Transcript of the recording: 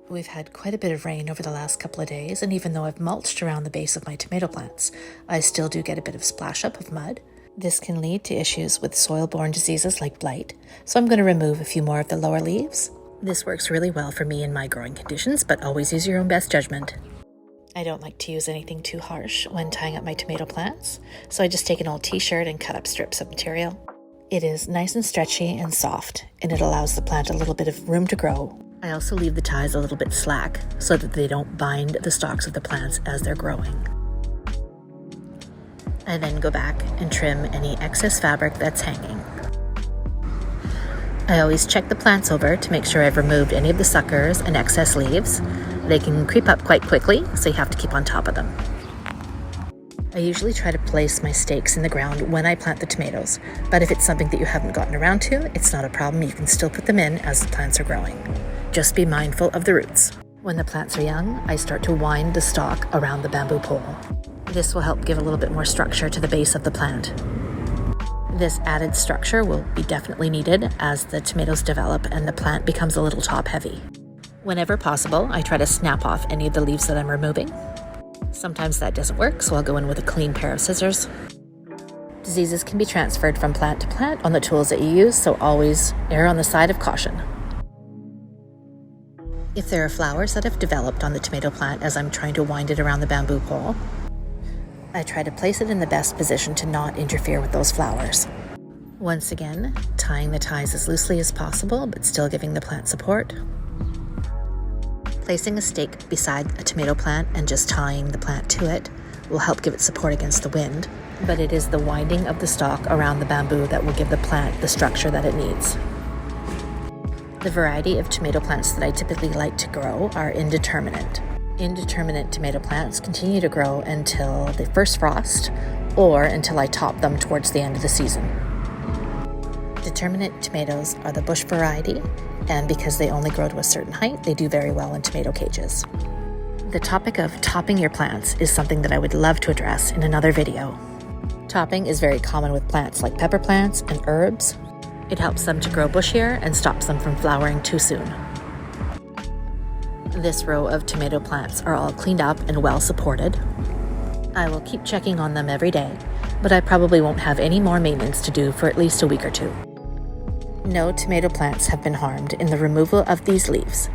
We've had quite a bit of rain over the last couple of days, and even though I've mulched around the base of my tomato plants, I still do get a bit of splash up of mud. This can lead to issues with soil-borne diseases like blight, so I'm going to remove a few more of the lower leaves. This works really well for me in my growing conditions, but always use your own best judgment. I don't like to use anything too harsh when tying up my tomato plants, so I just take an old t-shirt and cut up strips of material. It is nice and stretchy and soft, and it allows the plant a little bit of room to grow. I also leave the ties a little bit slack so that they don't bind the stalks of the plants as they're growing. I then go back and trim any excess fabric that's hanging. I always check the plants over to make sure I've removed any of the suckers and excess leaves. They can creep up quite quickly, so you have to keep on top of them. I usually try to place my stakes in the ground when I plant the tomatoes, but if it's something that you haven't gotten around to, it's not a problem. You can still put them in as the plants are growing. Just be mindful of the roots. When the plants are young, I start to wind the stalk around the bamboo pole. This will help give a little bit more structure to the base of the plant. This added structure will be definitely needed as the tomatoes develop and the plant becomes a little top heavy. Whenever possible, I try to snap off any of the leaves that I'm removing. Sometimes that doesn't work, so I'll go in with a clean pair of scissors. Diseases can be transferred from plant to plant on the tools that you use, so always err on the side of caution. If there are flowers that have developed on the tomato plant as I'm trying to wind it around the bamboo pole, I try to place it in the best position to not interfere with those flowers. Once again, tying the ties as loosely as possible, but still giving the plant support. Placing a stake beside a tomato plant and just tying the plant to it will help give it support against the wind, but it is the winding of the stalk around the bamboo that will give the plant the structure that it needs. The variety of tomato plants that I typically like to grow are indeterminate. Indeterminate tomato plants continue to grow until the first frost or until I top them towards the end of the season. Determinate tomatoes are the bush variety, and because they only grow to a certain height, they do very well in tomato cages. The topic of topping your plants is something that I would love to address in another video. Topping is very common with plants like pepper plants and herbs. It helps them to grow bushier and stops them from flowering too soon. This row of tomato plants are all cleaned up and well supported. I will keep checking on them every day, but I probably won't have any more maintenance to do for at least a week or two. No tomato plants have been harmed in the removal of these leaves,